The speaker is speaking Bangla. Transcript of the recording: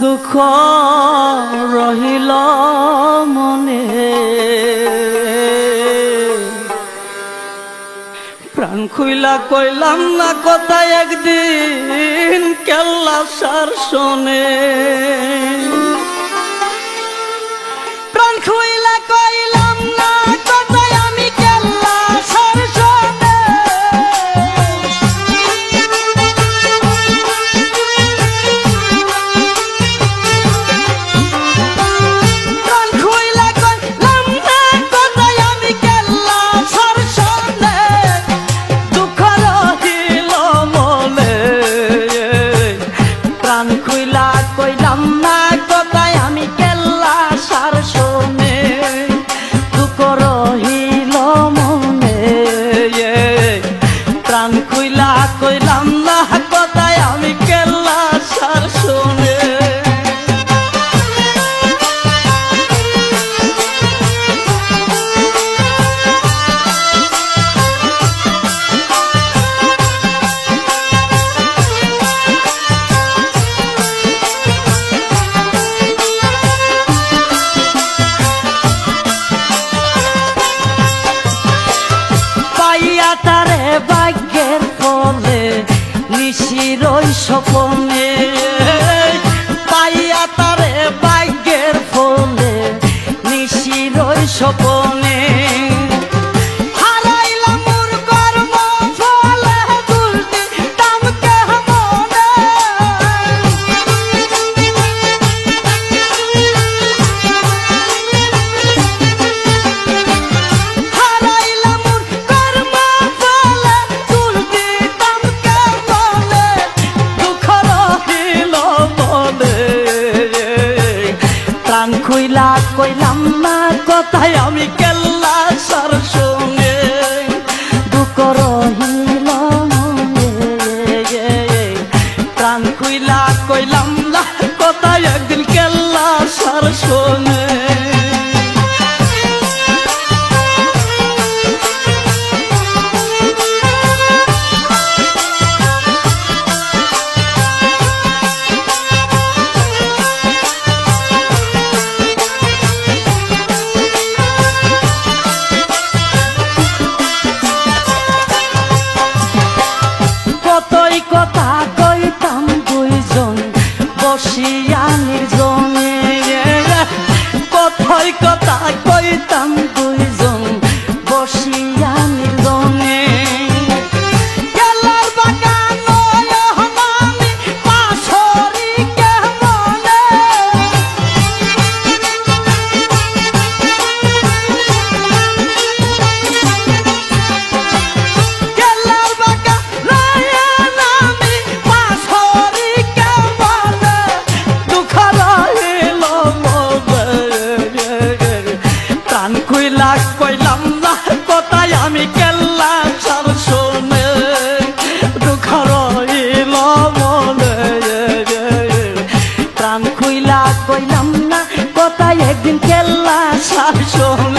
দুঃখ রহিল মনে প্রাণ খুইলা কইলাম না কথা একদিন কেল্লা সার শোনে প্রাণ খুইলা কইলাম না কথা আমি কেল্লা সার শোনে কইলাম না কথায় আমি কেল্লা সার শোনে পাইয়া তারে ভাগ্যের ফলে নিশিরই স্বপনে পাইয়া তারে ভাগ্যের ফলে নিশিরই স্বপনে প্রাণ খুইলা কইলাম না কথায় আমি কেল্লা সার শোনে দুঃখ রহিল মনে প্রাণ খুইলা কইলাম না কথায় একদিন কেল্লা সার শোনে কথা কইতাম দুইজন বসিয়া নির্জনে কথাই কথা কইতাম দুইজন বসিয়া নির্জনে কইলাম না কথায় আমি কেল্লা সার শোনে দুঃখ রহিল মনে প্রাণ খুইলা কইলাম না কথায় একদিন কেল্লা সার শোনে